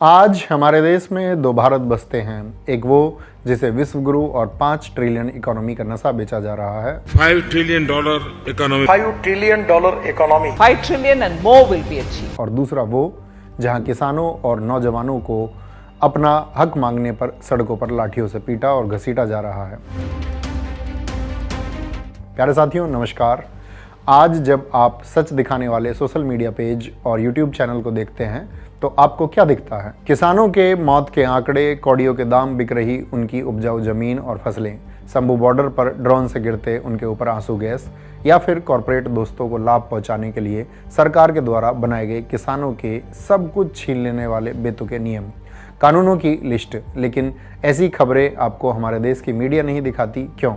आज हमारे देश में दो भारत बसते हैं। एक वो जिसे विश्व गुरु और 5 ट्रिलियन इकोनॉमी का नशा बेचा जा रहा है। $5 trillion economy. $5 trillion economy. 5 trillion and more will be achieved. और दूसरा वो जहां किसानों और नौजवानों को अपना हक मांगने पर सड़कों पर लाठियों से पीटा और घसीटा जा रहा है। प्यारे साथियों, नमस्कार। आज जब आप सच दिखाने वाले सोशल मीडिया पेज और यूट्यूब चैनल को देखते हैं तो आपको क्या दिखता है? किसानों के मौत के आंकड़े, कौड़ियों के दाम, बिक रही उनकी उपजाऊ जमीन और फसलें, शंभू बॉर्डर पर ड्रोन से गिरते उनके ऊपर आंसू गैस, या फिर कॉरपोरेट दोस्तों को लाभ पहुंचाने के लिए सरकार के द्वारा बनाए गए किसानों के सब कुछ छीन लेने वाले बेतुके नियम, कानूनों की लिस्ट। लेकिन ऐसी खबरें आपको हमारे देश की मीडिया नहीं दिखाती। क्यों?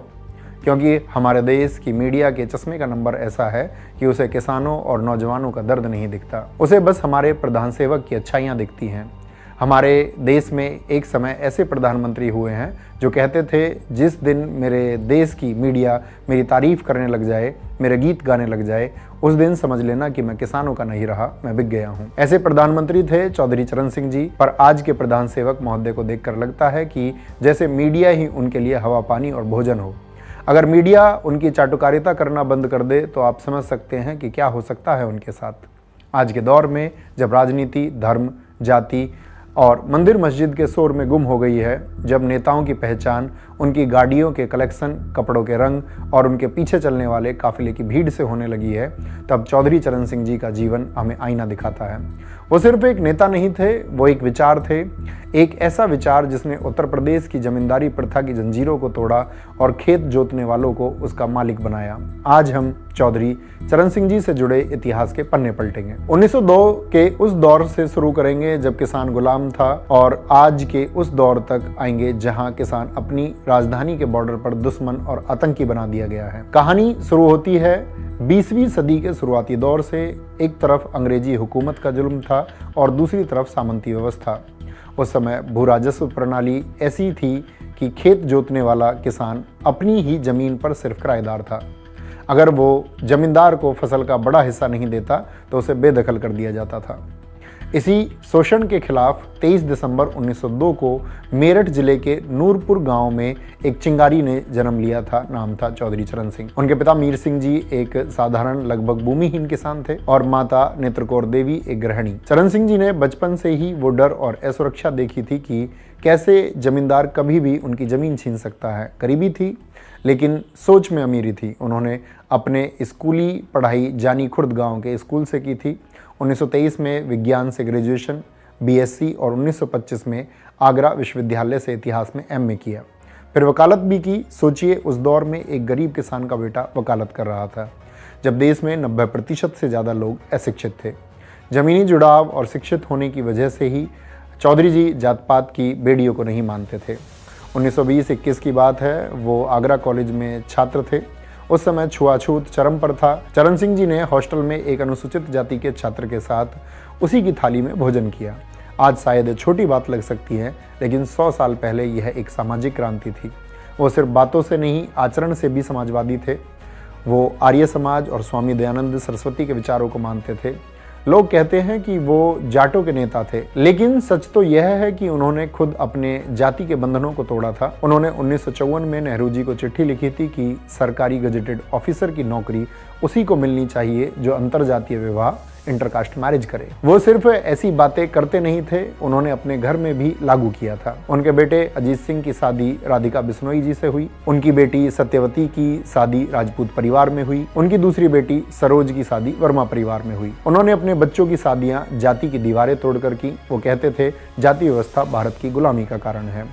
क्योंकि हमारे देश की मीडिया के चश्मे का नंबर ऐसा है कि उसे किसानों और नौजवानों का दर्द नहीं दिखता। उसे बस हमारे प्रधान सेवक की अच्छाइयाँ दिखती हैं। हमारे देश में एक समय ऐसे प्रधानमंत्री हुए हैं जो कहते थे, जिस दिन मेरे देश की मीडिया मेरी तारीफ करने लग जाए, मेरे गीत गाने लग जाए, उस दिन समझ लेना कि मैं किसानों का नहीं रहा, मैं बिक गया हूँ। ऐसे प्रधानमंत्री थे चौधरी चरण सिंह जी। पर आज के प्रधान सेवक महोदय को देखकर लगता है कि जैसे मीडिया ही उनके लिए हवा, पानी और भोजन हो। अगर मीडिया उनकी चाटुकारिता करना बंद कर दे तो आप समझ सकते हैं कि क्या हो सकता है उनके साथ। आज के दौर में जब राजनीति, धर्म, जाति और मंदिर मस्जिद के शोर में गुम हो गई है, जब नेताओं की पहचान उनकी गाड़ियों के कलेक्शन, कपड़ों के रंग और उनके पीछे चलने वाले काफिले की भीड़ से होने लगी है, तब चौधरी चरण सिंह जी का जीवन हमें आईना दिखाता है। वो सिर्फ एक नेता नहीं थे, वो एक विचार थे। एक ऐसा विचार जिसने उत्तर प्रदेश की जमींदारी प्रथा की जंजीरों को तोड़ा और खेत जोतने वालों को उसका मालिक बनाया। आज हम चौधरी चरण सिंह जी से जुड़े इतिहास के पन्ने पलटेंगे। 1902 के उस दौर से शुरू करेंगे जब किसान गुलाम था, और आज के उस दौर तक आएंगे जहां किसान अपनी राजधानी के बॉर्डर पर दुश्मन और आतंकी बना दिया गया है। कहानी शुरू होती है 20वीं सदी के शुरुआती दौर से। एक तरफ अंग्रेजी हुकूमत का जुल्म था और दूसरी तरफ सामंती व्यवस्था। उस समय भू राजस्व प्रणाली ऐसी थी कि खेत जोतने वाला किसान अपनी ही जमीन पर सिर्फ किराएदार था। अगर वो जमींदार को फसल का बड़ा हिस्सा नहीं देता तो उसे बेदखल कर दिया जाता था। इसी शोषण के खिलाफ 23 दिसंबर 1902 को मेरठ जिले के नूरपुर गांव में एक चिंगारी ने जन्म लिया था। नाम था चौधरी चरण सिंह। उनके पिता मीर सिंह जी एक साधारण, लगभग भूमिहीन किसान थे और माता नेत्रकौर देवी एक गृहिणी। चरण सिंह जी ने बचपन से ही वो डर और असुरक्षा देखी थी कि कैसे जमींदार कभी भी उनकी जमीन छीन सकता है। गरीबी थी लेकिन सोच में अमीरी थी। उन्होंने अपने स्कूली पढ़ाई जानी खुर्द गांव के स्कूल से की थी। 1923 में विज्ञान से ग्रेजुएशन, बीएससी और 1925 में आगरा विश्वविद्यालय से इतिहास में एमए किया। फिर वकालत भी की। सोचिए, उस दौर में एक गरीब किसान का बेटा वकालत कर रहा था, जब देश में 90% से ज़्यादा लोग अशिक्षित थे। ज़मीनी जुड़ाव और शिक्षित होने की वजह से ही चौधरी जी जात पात की बेड़ियों को नहीं मानते थे। 1920-21 की बात है, वो आगरा कॉलेज में छात्र थे। उस समय छुआछूत चरम पर था। चरण सिंह जी ने हॉस्टल में एक अनुसूचित जाति के छात्र के साथ उसी की थाली में भोजन किया। आज शायद छोटी बात लग सकती है, लेकिन 100 साल पहले यह एक सामाजिक क्रांति थी। वो सिर्फ बातों से नहीं, आचरण से भी समाजवादी थे। वो आर्य समाज और स्वामी दयानंद सरस्वती के विचारों को मानते थे। लोग कहते हैं कि वो जाटों के नेता थे, लेकिन सच तो यह है कि उन्होंने खुद अपने जाति के बंधनों को तोड़ा था। उन्होंने 1954 में नेहरू जी को चिट्ठी लिखी थी कि सरकारी गजेटेड ऑफिसर की नौकरी उसी को मिलनी चाहिए जो अंतरजातीय विवाह, इंटरकास्ट मैरिज करे। वो सिर्फ ऐसी बातें करते नहीं थे, उन्होंने अपने घर में भी लागू किया था। उनके बेटे अजीत सिंह की शादी राधिका बिश्नोई जी से हुई। उनकी बेटी सत्यवती की शादी राजपूत परिवार में हुई। उनकी दूसरी बेटी सरोज की शादी वर्मा परिवार में हुई। उन्होंने अपने बच्चों की शादियां जाति की दीवारें तोड़कर की। वो कहते थे, जाति व्यवस्था भारत की गुलामी का कारण है।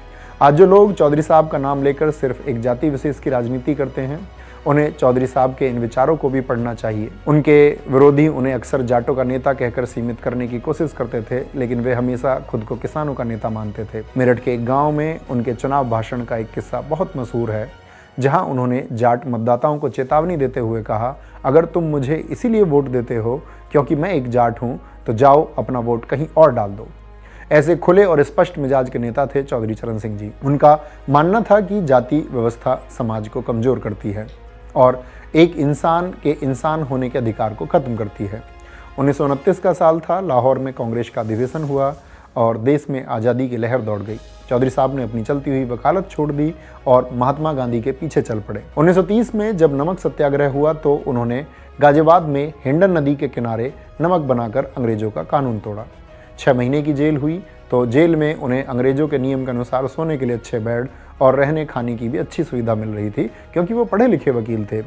आज जो लोग चौधरी साहब का नाम लेकर सिर्फ एक जाति विशेष की राजनीति करते हैं, उन्हें चौधरी साहब के इन विचारों को भी पढ़ना चाहिए। उनके विरोधी उन्हें अक्सर जाटों का नेता कहकर सीमित करने की कोशिश करते थे, लेकिन वे हमेशा खुद को किसानों का नेता मानते थे। मेरठ के एक गांव में उनके चुनाव भाषण का एक किस्सा बहुत मशहूर है, जहां उन्होंने जाट मतदाताओं को चेतावनी देते हुए कहा, अगर तुम मुझे इसीलिए वोट देते हो क्योंकि मैं एक जाट हूं, तो जाओ अपना वोट कहीं और डाल दो। ऐसे खुले और स्पष्ट मिजाज के नेता थे चौधरी चरण सिंह जी। उनका मानना था कि जाति व्यवस्था समाज को कमजोर करती है और एक इंसान के इंसान होने के अधिकार को खत्म करती है। 1929 का साल था। लाहौर में कांग्रेस का अधिवेशन हुआ और देश में आज़ादी की लहर दौड़ गई। चौधरी साहब ने अपनी चलती हुई वकालत छोड़ दी और महात्मा गांधी के पीछे चल पड़े। 1930 में जब नमक सत्याग्रह हुआ तो उन्होंने गाजियाबाद में हिंडन नदी के किनारे नमक बनाकर अंग्रेजों का कानून तोड़ा। 6 महीने की जेल हुई तो जेल में उन्हें अंग्रेजों के नियम के अनुसार सोने के लिए अच्छे बेड और रहने खाने की भी अच्छी सुविधा मिल रही थी, क्योंकि वो पढ़े लिखे वकील थे।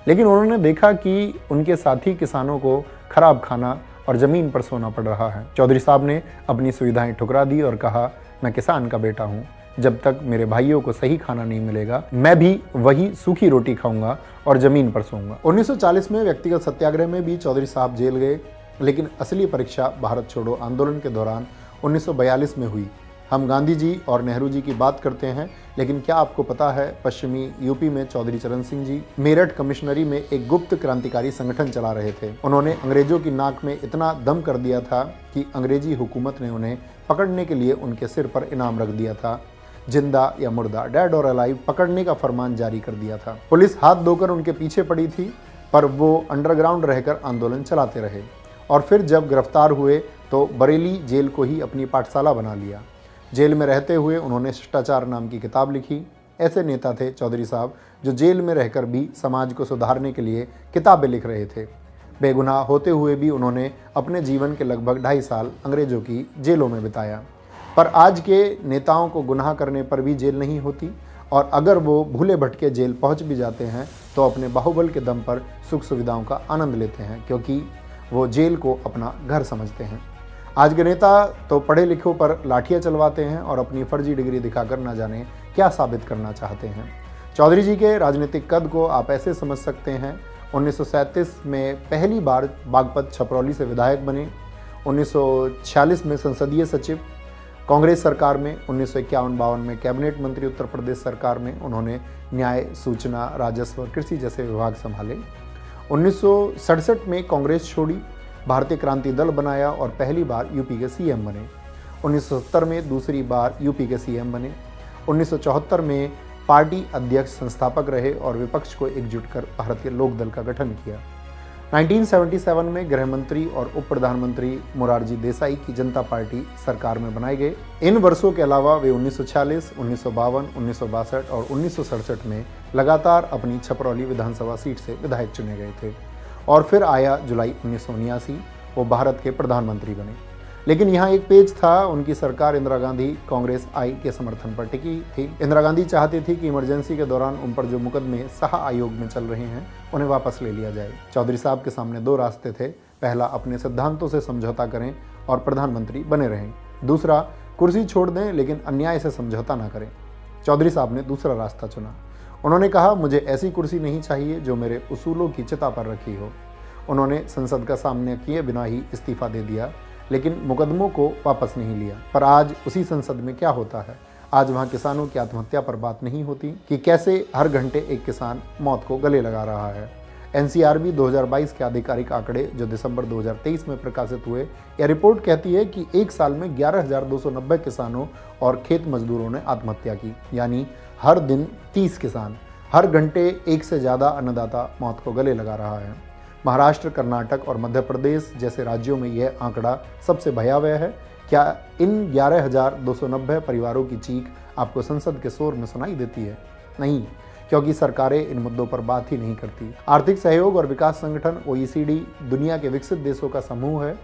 लेकिन उन्होंने देखा कि उनके साथी किसानों को खराब खाना और ज़मीन पर सोना पड़ रहा है। चौधरी साहब ने अपनी सुविधाएं ठुकरा दी और कहा, मैं किसान का बेटा हूँ, जब तक मेरे भाइयों को सही खाना नहीं मिलेगा मैं भी वही सूखी रोटी खाऊंगा और ज़मीन पर सोऊंगा। 1940 में व्यक्तिगत सत्याग्रह में भी चौधरी साहब जेल गए, लेकिन असली परीक्षा भारत छोड़ो आंदोलन के दौरान 1942 में हुई। हम गांधी जी और नेहरू जी की बात करते हैं, लेकिन क्या आपको पता है पश्चिमी यूपी में चौधरी चरण सिंह जी मेरठ कमिश्नरी में एक गुप्त क्रांतिकारी संगठन चला रहे थे। उन्होंने अंग्रेजों की नाक में इतना दम कर दिया था कि अंग्रेजी हुकूमत ने उन्हें पकड़ने के लिए उनके सिर पर इनाम रख दिया था। जिंदा या मुर्दा, डेड और अलाइव पकड़ने का फरमान जारी कर दिया था। पुलिस हाथ धोकर उनके पीछे पड़ी थी, पर वो अंडरग्राउंड रहकर आंदोलन चलाते रहे और फिर जब गिरफ्तार हुए तो बरेली जेल को ही अपनी पाठशाला बना लिया। जेल में रहते हुए उन्होंने शिष्टाचार नाम की किताब लिखी। ऐसे नेता थे चौधरी साहब जो जेल में रहकर भी समाज को सुधारने के लिए किताबें लिख रहे थे। बेगुनाह होते हुए भी उन्होंने अपने जीवन के लगभग 2.5 साल अंग्रेजों की जेलों में बिताया। पर आज के नेताओं को गुनाह करने पर भी जेल नहीं होती, और अगर वो भूले भटके जेल पहुंच भी जाते हैं तो अपने बाहुबल के दम पर सुख सुविधाओं का आनंद लेते हैं, क्योंकि वो जेल को अपना घर समझते हैं। आज के नेता तो पढ़े लिखों पर लाठियां चलवाते हैं और अपनी फर्जी डिग्री दिखाकर ना जाने क्या साबित करना चाहते हैं। चौधरी जी के राजनीतिक कद को आप ऐसे समझ सकते हैं। 1937 में पहली बार बागपत छपरौली से विधायक बने। 1946 में संसदीय सचिव कांग्रेस सरकार में। 1951-52 में कैबिनेट मंत्री उत्तर प्रदेश सरकार में। उन्होंने न्याय, सूचना, राजस्व और कृषि जैसे विभाग संभाले। 1967 में कांग्रेस छोड़ी, भारतीय क्रांति दल बनाया और पहली बार यूपी के सीएम बने। 1970 में दूसरी बार यूपी के सीएम बने। 1974 में पार्टी अध्यक्ष संस्थापक रहे और विपक्ष को एकजुट कर भारतीय लोक दल का गठन किया। 1977 में गृह मंत्री और उप प्रधानमंत्री मोरारजी देसाई की जनता पार्टी सरकार में बनाए गए। इन वर्षों के अलावा वे 1946, 1952, 1962 और 1967 में लगातार अपनी छपरौली विधानसभा सीट से विधायक चुने गए थे। और फिर आया जुलाई 1979, वो भारत के प्रधानमंत्री बने। लेकिन यहाँ एक पेज था, उनकी सरकार इंदिरा गांधी कांग्रेस आई के समर्थन पर टिकी थी। इंदिरा गांधी चाहती थी कि इमरजेंसी के दौरान उन पर जो मुकदमे साहा आयोग में चल रहे हैं उन्हें वापस ले लिया जाए। चौधरी साहब के सामने 2 रास्ते थे। पहला, अपने सिद्धांतों से समझौता करें और प्रधानमंत्री बने रहें। दूसरा, कुर्सी छोड़ दें लेकिन अन्याय से समझौता ना करें। चौधरी साहब ने दूसरा रास्ता चुना। उन्होंने कहा, मुझे ऐसी कुर्सी नहीं चाहिए जो मेरे उसूलों की चिता पर रखी हो। उन्होंने संसद का सामना किए बिना ही इस्तीफा दे दिया, लेकिन मुकदमों को वापस नहीं लिया। पर आज उसी संसद में क्या होता है? आज वहाँ किसानों की आत्महत्या पर बात नहीं होती कि कैसे हर घंटे एक किसान मौत को गले लगा रहा है। एनसीआरबी 2022 के आधिकारिक आंकड़े जो दिसंबर 2023 में प्रकाशित हुए, यह रिपोर्ट कहती है कि एक साल में 11,290 किसानों और खेत मजदूरों ने आत्महत्या की, यानी हर दिन 30 किसान। हर घंटे एक से ज़्यादा अन्नदाता मौत को गले लगा रहा है। महाराष्ट्र, कर्नाटक और मध्य प्रदेश जैसे राज्यों में यह आंकड़ा सबसे भयावह है। क्या इन 11,290 परिवारों की चीख आपको संसद के शोर में सुनाई देती है? नहीं, क्योंकि सरकारें इन मुद्दों पर बात ही नहीं करती। आर्थिक सहयोग और विकास संगठन OECD दुनिया के विकसित देशों का समूह है।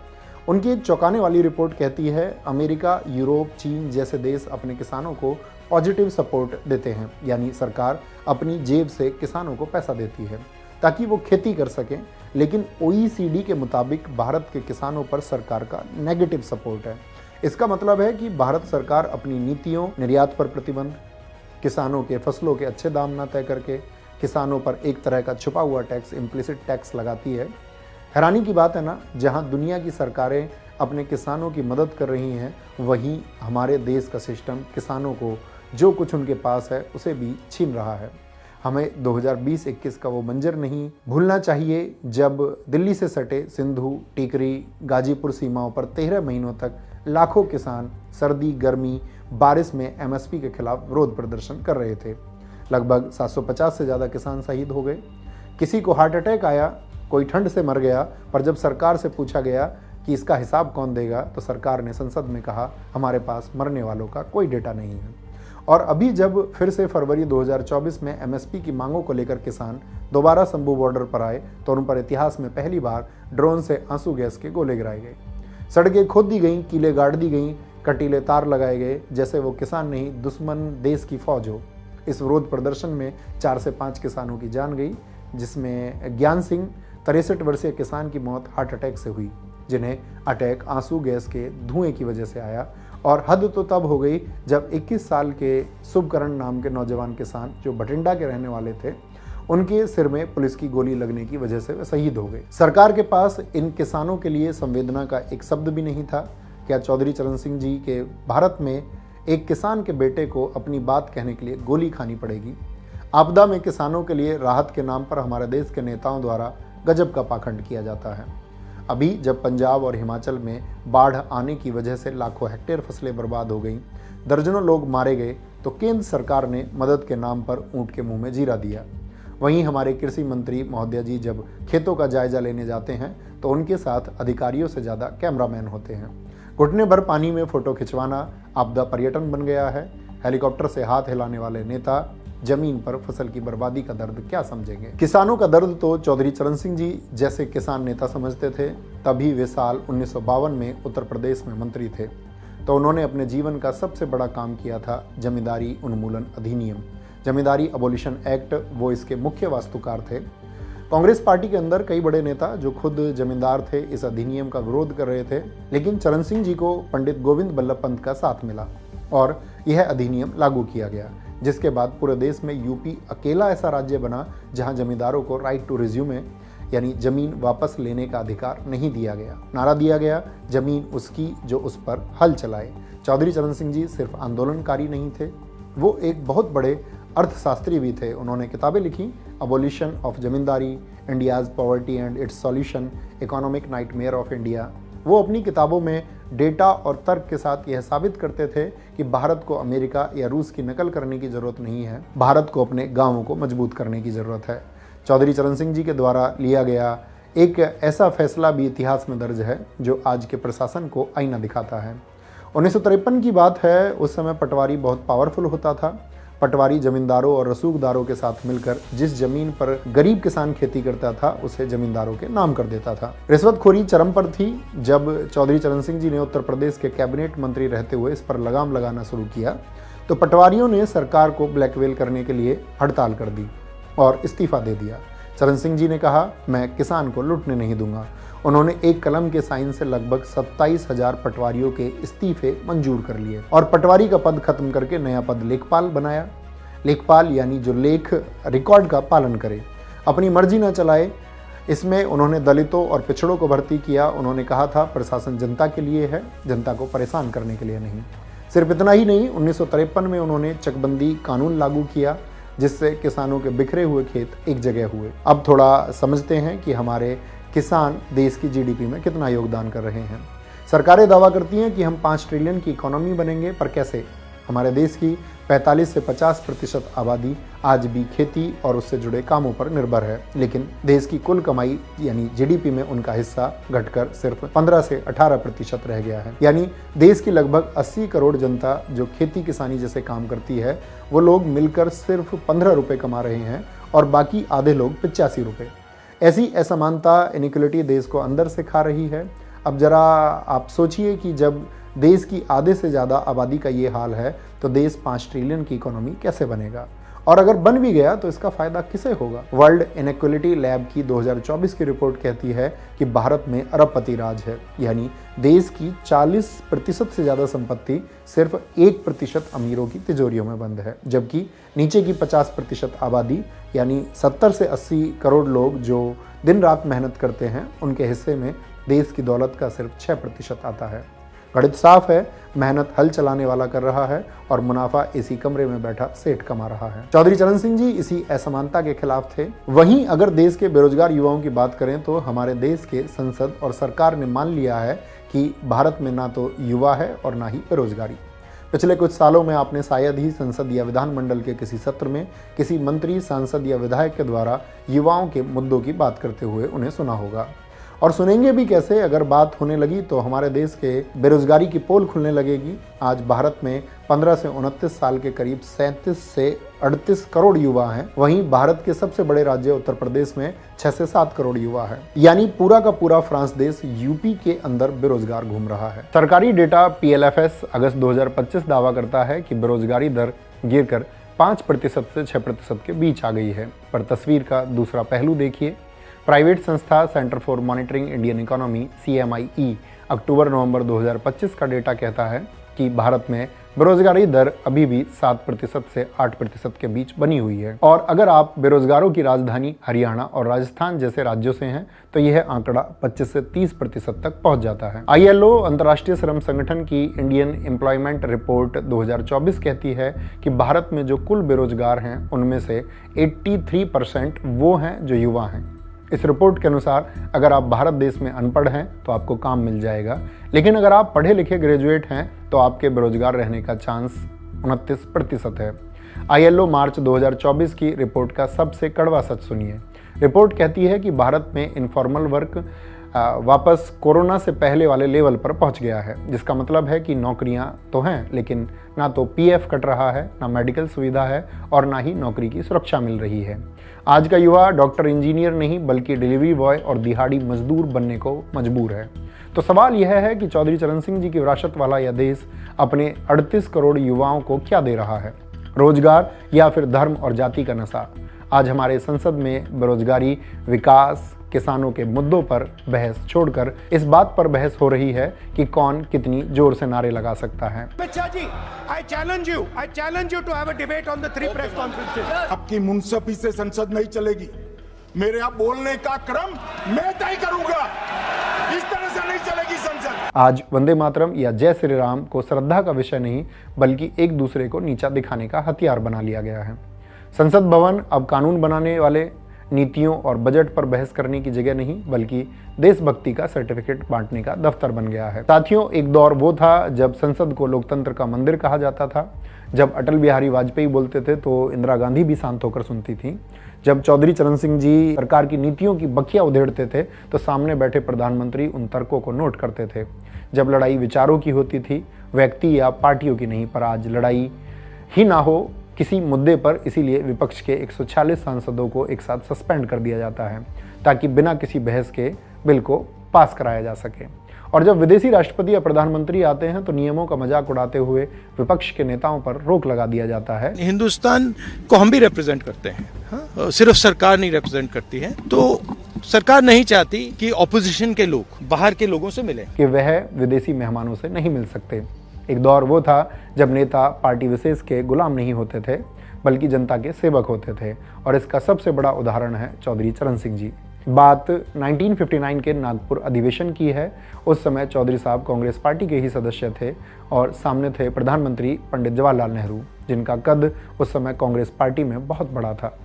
उनकी एक चौंकाने वाली रिपोर्ट कहती है, अमेरिका, यूरोप, चीन जैसे देश अपने किसानों को पॉजिटिव सपोर्ट देते हैं, यानी सरकार अपनी जेब से किसानों को पैसा देती है ताकि वो खेती कर सकें। लेकिन OECD के मुताबिक भारत के किसानों पर सरकार का नेगेटिव सपोर्ट है। इसका मतलब है कि भारत सरकार अपनी नीतियों, निर्यात पर प्रतिबंध, किसानों के फसलों के अच्छे दाम न तय करके किसानों पर एक तरह का छुपा हुआ टैक्स, इम्प्लिसिट टैक्स लगाती है। हैरानी की बात है ना, जहां दुनिया की सरकारें अपने किसानों की मदद कर रही हैं, वहीं हमारे देश का सिस्टम किसानों को जो कुछ उनके पास है उसे भी छीन रहा है। हमें 2020-21 का वो मंजर नहीं भूलना चाहिए जब दिल्ली से सटे सिंधु, टीकरी, गाजीपुर सीमाओं पर 13 महीनों तक लाखों किसान सर्दी, गर्मी, बारिश में MSP के खिलाफ विरोध प्रदर्शन कर रहे थे। लगभग 750 से ज़्यादा किसान शहीद हो गए। किसी को हार्ट अटैक आया, कोई ठंड से मर गया। पर जब सरकार से पूछा गया कि इसका हिसाब कौन देगा, तो सरकार ने संसद में कहा हमारे पास मरने वालों का कोई डेटा नहीं है। और अभी जब फिर से फरवरी 2024 में एमएसपी की मांगों को लेकर किसान दोबारा शंभू बॉर्डर पर आए तो उन पर इतिहास में पहली बार ड्रोन से आंसू गैस के गोले गिराए गए, सड़कें खोद दी गईं, कीले गाड़ दी गईं, कटीले तार लगाए गए, जैसे वो किसान नहीं दुश्मन देश की फौज हो। इस विरोध प्रदर्शन में 4 से 5 किसानों की जान गई, जिसमें ज्ञान सिंह 63 वर्षीय किसान की मौत हार्ट अटैक से हुई, जिन्हें अटैक आंसू गैस के धुएं की वजह से आया। और हद तो तब हो गई जब 21 साल के शुभकरण नाम के नौजवान किसान जो बठिंडा के रहने वाले थे, उनके सिर में पुलिस की गोली लगने की वजह से वे शहीद हो गए। सरकार के पास इन किसानों के लिए संवेदना का एक शब्द भी नहीं था। क्या चौधरी चरण सिंह जी के भारत में एक किसान के बेटे को अपनी बात कहने के लिए गोली खानी पड़ेगी? आपदा में किसानों के लिए राहत के नाम पर हमारे देश के नेताओं द्वारा गजब का पाखंड किया जाता है। अभी जब पंजाब और हिमाचल में बाढ़ आने की वजह से लाखों हेक्टेयर फसलें बर्बाद हो गईं, दर्जनों लोग मारे गए, तो केंद्र सरकार ने मदद के नाम पर ऊंट के मुंह में जीरा दिया। वहीं हमारे कृषि मंत्री महोदया जी जब खेतों का जायजा लेने जाते हैं तो उनके साथ अधिकारियों से ज़्यादा कैमरामैन होते हैं। घुटने भर पानी में फोटो खिंचवाना आपदा पर्यटन बन गया है। हेलीकॉप्टर से हाथ हिलाने वाले नेता जमीन पर फसल की बर्बादी का दर्द क्या समझेंगे? किसानों का दर्द तो चौधरी चरण सिंह जी जैसे किसान नेता समझते थे। तभी वे साल 1952 में उत्तर प्रदेश में मंत्री थे, तो उन्होंने अपने जीवन का सबसे बड़ा काम किया था जमींदारी उन्मूलन अधिनियम, जमींदारी अबोलिशन एक्ट। वो इसके मुख्य वास्तुकार थे। कांग्रेस पार्टी के अंदर कई बड़े नेता जो खुद जमींदार थे इस अधिनियम का विरोध कर रहे थे, लेकिन चरण सिंह जी को पंडित गोविंद बल्लभ पंत का साथ मिला और यह अधिनियम लागू किया गया, जिसके बाद पूरे देश में यूपी अकेला ऐसा राज्य बना जहां जमींदारों को राइट टू रिज्यूमे यानी जमीन वापस लेने का अधिकार नहीं दिया गया। नारा दिया गया, जमीन उसकी जो उस पर हल चलाए। चौधरी चरण सिंह जी सिर्फ आंदोलनकारी नहीं थे, वो एक बहुत बड़े अर्थशास्त्री भी थे। उन्होंने किताबें लिखी, abolition of zamindari, India's poverty and it's solution, economic nightmare of India. वो अपनी किताबों में डेटा और तर्क के साथ यह साबित करते थे कि भारत को अमेरिका या रूस की नकल करने की ज़रूरत नहीं है, भारत को अपने गांवों को मजबूत करने की ज़रूरत है। चौधरी चरण सिंह जी के द्वारा लिया गया एक ऐसा फैसला भी इतिहास में दर्ज है जो आज के प्रशासन को आईना दिखाता है। 1953 की बात है। उस समय पटवारी बहुत पावरफुल होता था। पटवारी जमींदारों और रसूखदारों के साथ मिलकर जिस जमीन पर गरीब किसान खेती करता था उसे जमींदारों के नाम कर देता था। रिश्वतखोरी चरम पर थी। जब चौधरी चरण सिंह जी ने उत्तर प्रदेश के कैबिनेट मंत्री रहते हुए इस पर लगाम लगाना शुरू किया तो पटवारियों ने सरकार को ब्लैकमेल करने के लिए हड़ताल कर दी और इस्तीफा दे दिया। चरण सिंह जी ने कहा, मैं किसान को लुटने नहीं दूंगा। उन्होंने एक कलम के साइन से लगभग 27,000 पटवारियों के इस्तीफे मंजूर कर लिए और पटवारी का पद खत्म करके नया पद लेखपाल बनाया। लेखपाल यानी जो लेख रिकॉर्ड का पालन करे, अपनी मर्जी न चलाए। इसमें उन्होंने दलितों और पिछड़ों को भर्ती किया। उन्होंने कहा था प्रशासन जनता के लिए है, जनता को परेशान करने के लिए नहीं। सिर्फ इतना ही नहीं, 1953 में उन्होंने चकबंदी कानून लागू किया जिससे किसानों के बिखरे हुए खेत एक जगह हुए। अब थोड़ा समझते हैं कि हमारे किसान देश की जीडीपी में कितना योगदान कर रहे हैं। सरकारें दावा करती हैं कि हम 5 ट्रिलियन की इकोनॉमी बनेंगे, पर कैसे? हमारे देश की 45 से 50% आबादी आज भी खेती और उससे जुड़े कामों पर निर्भर है, लेकिन देश की कुल कमाई यानी जीडीपी में उनका हिस्सा घटकर सिर्फ 15 से 18% रह गया है। यानी देश की लगभग 80 करोड़ जनता जो खेती किसानी जैसे काम करती है, वो लोग मिलकर सिर्फ 15 रुपये कमा रहे हैं और बाकी आधे लोग 85 रुपये। ऐसी असमानता, इनइक्वलिटी देश को अंदर से खा रही है। अब जरा आप सोचिए कि जब देश की आधे से ज़्यादा आबादी का ये हाल है तो देश 5 ट्रिलियन की इकोनॉमी कैसे बनेगा? और अगर बन भी गया तो इसका फायदा किसे होगा? वर्ल्ड इनइक्वलिटी लैब की 2024 की रिपोर्ट कहती है कि भारत में अरबपति राज है, यानी देश की 40% से ज़्यादा संपत्ति सिर्फ 1% अमीरों की तिजोरियों में बंद है, जबकि नीचे की 50% आबादी यानी 70 से 80 करोड़ लोग जो दिन रात मेहनत करते हैं, उनके हिस्से में देश की दौलत का सिर्फ 6% आता है। गणित साफ है, मेहनत हल चलाने वाला कर रहा है और मुनाफा इसी कमरे में बैठा सेठ कमा रहा है। चौधरी चरण सिंह जी इसी असमानता के खिलाफ थे। वहीं अगर देश के बेरोजगार युवाओं की बात करें तो हमारे देश के संसद और सरकार ने मान लिया है कि भारत में ना तो युवा है और ना ही बेरोजगारी। पिछले कुछ सालों में आपने शायद ही संसद या विधानमंडल के किसी सत्र में किसी मंत्री, सांसद या विधायक के द्वारा युवाओं के मुद्दों की बात करते हुए उन्हें सुना होगा। और सुनेंगे भी कैसे, अगर बात होने लगी तो हमारे देश के बेरोजगारी की पोल खुलने लगेगी। आज भारत में 15 से 29 साल के करीब 37 से 38 करोड़ युवा हैं। वहीं भारत के सबसे बड़े राज्य उत्तर प्रदेश में 6 से 7 करोड़ युवा हैं। यानी पूरा का पूरा फ्रांस देश यूपी के अंदर बेरोजगार घूम रहा है। सरकारी डेटा PLFS अगस्त 2025 दावा करता है कि बेरोजगारी दर गिरकर 5% से 6% के बीच आ गई है। पर तस्वीर का दूसरा पहलू देखिए। प्राइवेट संस्था centre for monitoring Indian economy CMIE अक्टूबर-नवंबर 2025 का डेटा कहता है कि भारत में बेरोजगारी दर अभी भी 7% से 8% के बीच बनी हुई है। और अगर आप बेरोजगारों की राजधानी हरियाणा और राजस्थान जैसे राज्यों से हैं तो यह आंकड़ा 25 से 30% तक पहुंच जाता है। ILO अंतर्राष्ट्रीय श्रम संगठन की इंडियन एम्प्लॉयमेंट रिपोर्ट 2024 कहती है कि भारत में जो कुल बेरोजगार हैं उनमें से 83% वो हैं जो युवा हैं। इस रिपोर्ट के अनुसार अगर आप भारत देश में अनपढ़ हैं तो आपको काम मिल जाएगा, लेकिन अगर आप पढ़े लिखे ग्रेजुएट हैं तो आपके बेरोजगार रहने का चांस 29% है। ILO मार्च 2024 की रिपोर्ट का सबसे कड़वा सच सुनिए। रिपोर्ट कहती है कि भारत में इनफॉर्मल वर्क वापस कोरोना से पहले वाले लेवल पर पहुंच गया है, जिसका मतलब है कि नौकरियां तो हैं लेकिन ना तो PF कट रहा है, ना मेडिकल सुविधा है और ना ही नौकरी की सुरक्षा मिल रही है। आज का युवा डॉक्टर इंजीनियर नहीं बल्कि डिलीवरी बॉय और दिहाड़ी मजदूर बनने को मजबूर है। तो सवाल यह है कि चौधरी चरण सिंह जी की विरासत वाला यह देश अपने 38 करोड़ युवाओं को क्या दे रहा है, रोजगार या फिर धर्म और जाति का नशा। आज हमारे संसद में बेरोजगारी, विकास, किसानों के मुद्दों पर बहस छोड़कर इस बात पर बहस हो रही है कि कौन कितनी जोर से नारे लगा सकता है। I challenge you to have a debate on the 3 press conferences. आपकी मुंसफी से संसद नहीं चलेगी। मेरे यहाँ बोलने का क्रम मैं तय करूंगा। इस तरह से नहीं चलेगी संसद। आज वंदे मातरम या जय श्री राम को श्रद्धा का विषय नहीं बल्कि एक दूसरे को नीचा दिखाने का हथियार बना लिया गया है। संसद भवन अब कानून बनाने वाले, नीतियों और बजट पर बहस करने की जगह नहीं बल्कि देशभक्ति का सर्टिफिकेट बांटने का दफ्तर बन गया है। साथियों, एक दौर वो था जब संसद को लोकतंत्र का मंदिर कहा जाता था। जब अटल बिहारी वाजपेयी बोलते थे तो इंदिरा गांधी भी शांत होकर सुनती थी। जब चौधरी चरण सिंह जी सरकार की नीतियों की बखिया उधेड़ते थे तो सामने बैठे प्रधानमंत्री उन तर्कों को नोट करते थे। जब लड़ाई विचारों की होती थी, व्यक्ति या पार्टियों की नहीं। पर आज लड़ाई ही ना हो किसी मुद्दे पर, इसीलिए विपक्ष के 146 सांसदों को एक साथ सस्पेंड कर दिया जाता है ताकि बिना किसी बहस के बिल को पास कराया जा सके। और जब विदेशी राष्ट्रपति या प्रधानमंत्री आते हैं तो नियमों का मजाक उड़ाते हुए विपक्ष के नेताओं पर रोक लगा दिया जाता है। हिंदुस्तान को हम भी रिप्रेजेंट करते हैं, हाँ? सिर्फ सरकार नहीं रिप्रेजेंट करती है। तो सरकार नहीं चाहती कि ऑपोजिशन के लोग बाहर के लोगों से मिले, कि वह विदेशी मेहमानों से नहीं मिल सकते। एक दौर वो था जब नेता पार्टी विशेष के गुलाम नहीं होते थे बल्कि जनता के सेवक होते थे, और इसका सबसे बड़ा उदाहरण है चौधरी चरण सिंह जी। बात 1959 के नागपुर अधिवेशन की है। उस समय चौधरी साहब कांग्रेस पार्टी के ही सदस्य थे और सामने थे प्रधानमंत्री पंडित जवाहरलाल नेहरू, जिनका कद उस समय कांग्रेस पार्टी में बहुत बड़ा था।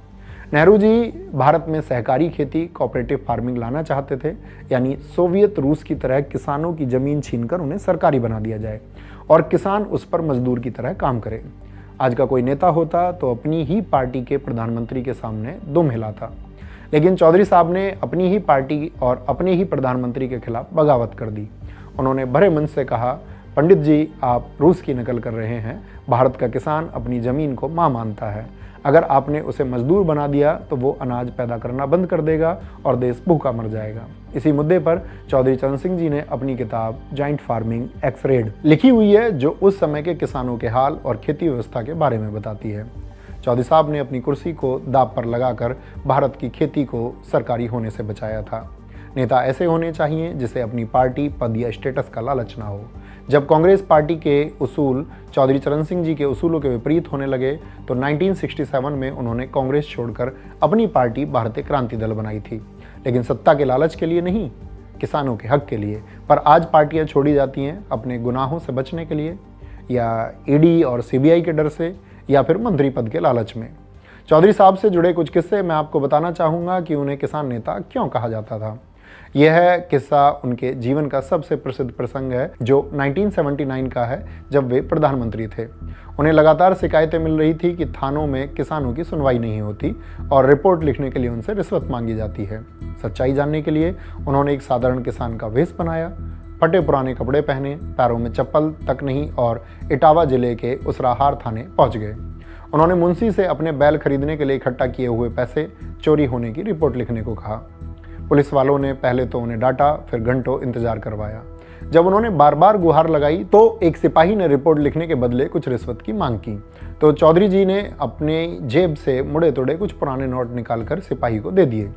नेहरू जी भारत में सहकारी खेती, कोऑपरेटिव फार्मिंग लाना चाहते थे, यानी सोवियत रूस की तरह किसानों की जमीन छीनकर उन्हें सरकारी बना दिया जाए और किसान उस पर मजदूर की तरह काम करे। आज का कोई नेता होता तो अपनी ही पार्टी के प्रधानमंत्री के सामने दुम हिलाता, लेकिन चौधरी साहब ने अपनी ही पार्टी और अपने ही प्रधानमंत्री के खिलाफ बगावत कर दी। उन्होंने भरे मन से कहा, पंडित जी आप रूस की नकल कर रहे हैं। भारत का किसान अपनी ज़मीन को माँ मानता है। अगर आपने उसे मजदूर बना दिया तो वो अनाज पैदा करना बंद कर देगा और देश भूखा मर जाएगा। इसी मुद्दे पर चौधरी चरण सिंह जी ने अपनी किताब जॉइंट फार्मिंग एक्स रेड लिखी हुई है, जो उस समय के किसानों के हाल और खेती व्यवस्था के बारे में बताती है। चौधरी साहब ने अपनी कुर्सी को दांव पर लगाकर भारत की खेती को सरकारी होने से बचाया था। नेता ऐसे होने चाहिए जिसे अपनी पार्टी, पद या स्टेटस का लालच ना हो। जब कांग्रेस पार्टी के उसूल चौधरी चरण सिंह जी के उसूलों के विपरीत होने लगे तो 1967 में उन्होंने कांग्रेस छोड़कर अपनी पार्टी भारतीय क्रांति दल बनाई थी, लेकिन सत्ता के लालच के लिए नहीं, किसानों के हक के लिए। पर आज पार्टियां छोड़ी जाती हैं अपने गुनाहों से बचने के लिए, या ईडी और सीबीआई के डर से, या फिर मंत्री पद के लालच में। चौधरी साहब से जुड़े कुछ किस्से मैं आपको बताना चाहूँगा कि उन्हें किसान नेता क्यों कहा जाता था। यह किस्सा उनके जीवन का सबसे प्रसिद्ध प्रसंग है, जो 1979 का है, जब वे प्रधानमंत्री थे। उन्हें लगातार शिकायतें मिल रही थी कि थानों में किसानों की सुनवाई नहीं होती और रिपोर्ट लिखने के लिए उनसे रिश्वत मांगी जाती है। सच्चाई जानने के लिए उन्होंने एक साधारण किसान का वेश बनाया, फटे पुराने कपड़े पहने, पैरों में चप्पल तक नहीं और इटावा जिले के उसराहार थाने पहुंच गए। उन्होंने मुंशी से अपने बैल खरीदने के लिए इकट्ठा किए हुए पैसे चोरी होने की रिपोर्ट लिखने को कहा। पुलिस वालों ने पहले तो उन्हें डांटा, फिर घंटों इंतजार करवाया। जब उन्होंने बार बार गुहार लगाई तो एक सिपाही ने रिपोर्ट लिखने के बदले कुछ रिश्वत की मांग की। तो चौधरी जी ने अपने जेब से मुड़े तोड़े कुछ पुराने नोट निकालकर सिपाही को दे दिए।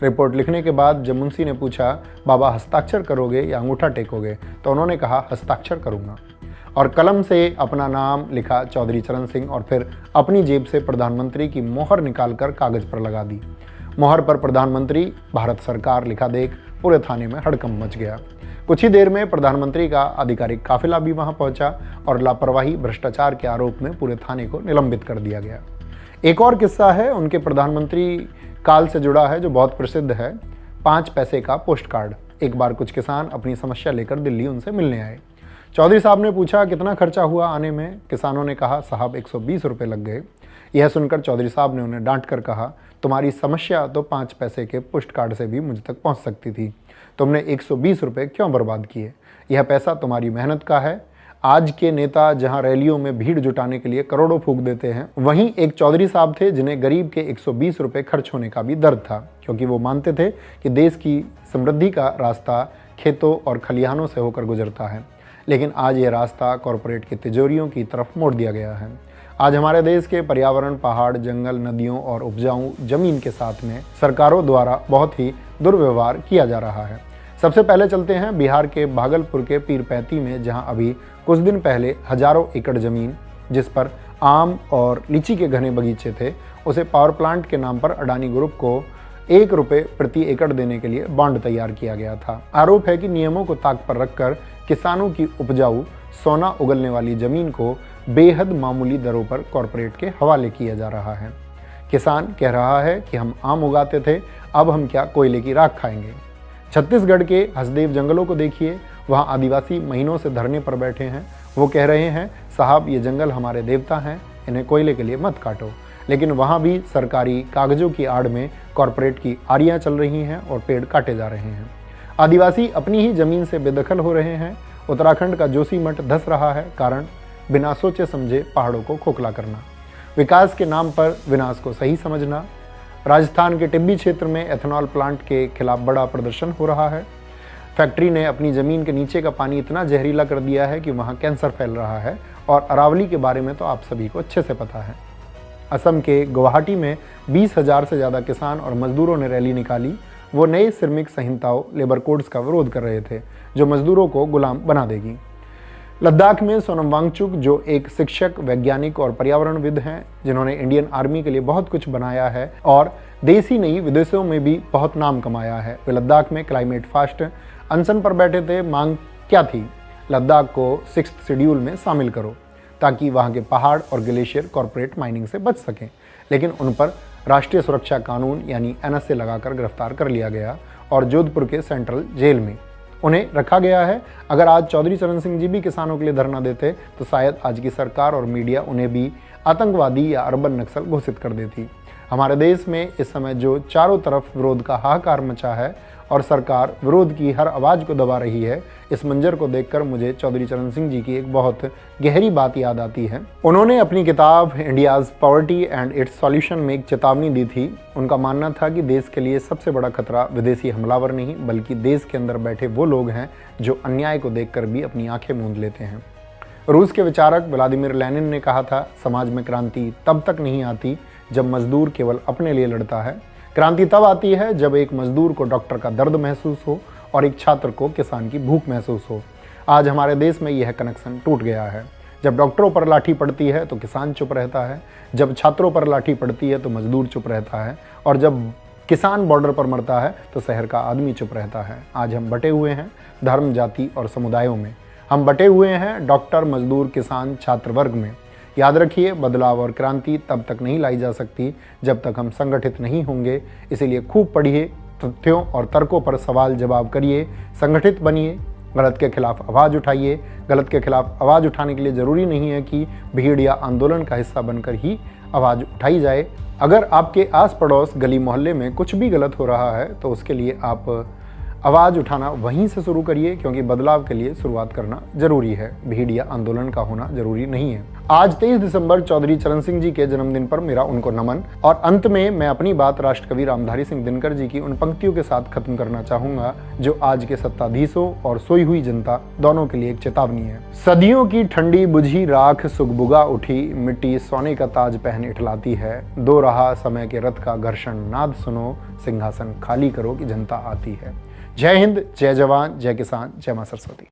रिपोर्ट लिखने के बाद जब मुंशी ने पूछा, बाबा हस्ताक्षर करोगे या अंगूठा टेकोगे, तो उन्होंने कहा हस्ताक्षर करूंगा, और कलम से अपना नाम लिखा चौधरी चरण सिंह, और फिर अपनी जेब से प्रधानमंत्री की मोहर निकालकर कागज पर लगा दी। मोहर पर प्रधानमंत्री भारत सरकार लिखा देख पूरे थाने में हड़कंप मच गया। कुछ ही देर में प्रधानमंत्री का आधिकारिक काफिला भी वहां पहुंचा और लापरवाही भ्रष्टाचार के आरोप में पूरे थाने को निलंबित कर दिया गया। एक और किस्सा है उनके प्रधानमंत्री काल से जुड़ा है, जो बहुत प्रसिद्ध है। 5 पैसे का पोस्ट कार्ड। एक बार कुछ किसान अपनी समस्या लेकर दिल्ली उनसे मिलने आए। चौधरी साहब ने पूछा, कितना खर्चा हुआ आने में? किसानों ने कहा, साहब 120 रुपये लग गए। यह सुनकर चौधरी साहब ने उन्हें डांट कर कहा, तुम्हारी समस्या तो 5 पैसे के पोस्ट कार्ड से भी मुझ तक पहुंच सकती थी। तुमने 120 रुपये क्यों बर्बाद किए? यह पैसा तुम्हारी मेहनत का है। आज के नेता जहां रैलियों में भीड़ जुटाने के लिए करोड़ों फूंक देते हैं, वहीं एक चौधरी साहब थे जिन्हें गरीब के 120 रुपये खर्च होने का भी दर्द था, क्योंकि वो मानते थे कि देश की समृद्धि का रास्ता खेतों और खलिहानों से होकर गुजरता है। लेकिन आज ये रास्ता कॉरपोरेट की तिजोरियों की तरफ मोड़ दिया गया है। आज हमारे देश के पर्यावरण, पहाड़, जंगल, नदियों और उपजाऊ जमीन के साथ में सरकारों द्वारा बहुत ही दुर्व्यवहार किया जा रहा है। सबसे पहले चलते हैं बिहार के भागलपुर के पीरपैंती में, जहां अभी कुछ दिन पहले हजारों एकड़ जमीन जिस पर आम और लीची के घने बगीचे थे, उसे पावर प्लांट के नाम पर अडानी ग्रुप को 1 रुपये प्रति एकड़ देने के लिए बॉन्ड तैयार किया गया था। आरोप है कि नियमों को ताक पर रखकर किसानों की उपजाऊ सोना उगलने वाली जमीन को बेहद मामूली दरों पर कॉरपोरेट के हवाले किया जा रहा है। किसान कह रहा है कि हम आम उगाते थे, अब हम क्या कोयले की राख खाएंगे। छत्तीसगढ़ के हसदेव जंगलों को देखिए, वहाँ आदिवासी महीनों से धरने पर बैठे हैं। वो कह रहे हैं, साहब ये जंगल हमारे देवता हैं, इन्हें कोयले के लिए मत काटो। लेकिन वहाँ भी सरकारी कागजों की आड़ में कॉरपोरेट की आड़ियाँ चल रही हैं और पेड़ काटे जा रहे हैं। आदिवासी अपनी ही जमीन से बेदखल हो रहे हैं। उत्तराखंड का जोशीमठ धंस रहा है, कारण बिना सोचे समझे पहाड़ों को खोखला करना, विकास के नाम पर विनाश को सही समझना। राजस्थान के टिब्बी क्षेत्र में एथेनॉल प्लांट के खिलाफ बड़ा प्रदर्शन हो रहा है। फैक्ट्री ने अपनी ज़मीन के नीचे का पानी इतना जहरीला कर दिया है कि वहाँ कैंसर फैल रहा है, और अरावली के बारे में तो आप सभी को अच्छे से पता है। असम के गुवाहाटी में 20,000 से ज़्यादा किसान और मजदूरों ने रैली निकाली। वो नए श्रमिक संहिताओं, लेबर कोड्स का विरोध कर रहे थे, जो मजदूरों को गुलाम बना देगी। लद्दाख में सोनम वांगचुक, जो एक शिक्षक, वैज्ञानिक और पर्यावरणविद हैं, जिन्होंने इंडियन आर्मी के लिए बहुत कुछ बनाया है और देश ही नहीं विदेशों में भी बहुत नाम कमाया है, वे लद्दाख में क्लाइमेट फास्ट अनशन पर बैठे थे। मांग क्या थी? लद्दाख को 6th शेड्यूल में शामिल करो, ताकि वहाँ के पहाड़ और ग्लेशियर कॉरपोरेट माइनिंग से बच सकें। लेकिन उन पर राष्ट्रीय सुरक्षा कानून यानी NSA लगाकर गिरफ्तार कर लिया गया और जोधपुर के सेंट्रल जेल में उन्हें रखा गया है। अगर आज चौधरी चरण सिंह जी भी किसानों के लिए धरना देते, तो शायद आज की सरकार और मीडिया उन्हें भी आतंकवादी या अर्बन नक्सल घोषित कर देती। हमारे देश में इस समय जो चारों तरफ विरोध का हाहाकार मचा है और सरकार विरोध की हर आवाज़ को दबा रही है, इस मंजर को देखकर मुझे चौधरी चरण सिंह जी की एक बहुत गहरी बात याद आती है। उन्होंने अपनी किताब India's poverty and it's solution में एक चेतावनी दी थी। उनका मानना था कि देश के लिए सबसे बड़ा खतरा विदेशी हमलावर नहीं, बल्कि देश के अंदर बैठे वो लोग हैं जो अन्याय को देखकर भी अपनी आंखें मूंद लेते हैं। रूस के विचारक व्लादिमीर लेनिन ने कहा था, समाज में क्रांति तब तक नहीं आती जब मजदूर केवल अपने लिए लड़ता है। क्रांति तब आती है जब एक मजदूर को डॉक्टर का दर्द महसूस हो और एक छात्र को किसान की भूख महसूस हो। आज हमारे देश में यह कनेक्शन टूट गया है। जब डॉक्टरों पर लाठी पड़ती है तो किसान चुप रहता है, जब छात्रों पर लाठी पड़ती है तो मजदूर चुप रहता है, और जब किसान बॉर्डर पर मरता है तो शहर का आदमी चुप रहता है। आज हम बटे हुए हैं धर्म, जाति और समुदायों में। हम बटे हुए हैं डॉक्टर, मजदूर, किसान, छात्र वर्ग में। याद रखिए, बदलाव और क्रांति तब तक नहीं लाई जा सकती जब तक हम संगठित नहीं होंगे। इसीलिए खूब पढ़िए, तथ्यों और तर्कों पर सवाल जवाब करिए, संगठित बनिए, गलत के खिलाफ आवाज़ उठाइए। गलत के खिलाफ आवाज़ उठाने के लिए ज़रूरी नहीं है कि भीड़ या आंदोलन का हिस्सा बनकर ही आवाज़ उठाई जाए। अगर आपके आस पड़ोस गली मोहल्ले में कुछ भी गलत हो रहा है तो उसके लिए आप आवाज़ उठाना वहीं से शुरू करिए, क्योंकि बदलाव के लिए शुरुआत करना जरूरी है, भीड़ या आंदोलन का होना जरूरी नहीं है। आज 23 दिसंबर चौधरी चरण सिंह जी के जन्मदिन पर मेरा उनको नमन। और अंत में मैं अपनी बात राष्ट्रकवि रामधारी सिंह दिनकर जी की उन पंक्तियों के साथ खत्म करना चाहूंगा जो आज के सत्ताधीशों और सोई हुई जनता दोनों के लिए एक चेतावनी है। सदियों की ठंडी बुझी राख सुगबुगा उठी, मिट्टी सोने का ताज पहन इठलाती है। दो रहा समय के रथ का घर्षण नाद सुनो, सिंहासन खाली करो कि जनता आती है। जय हिंद, जय जवान, जय किसान, जय मां सरस्वती।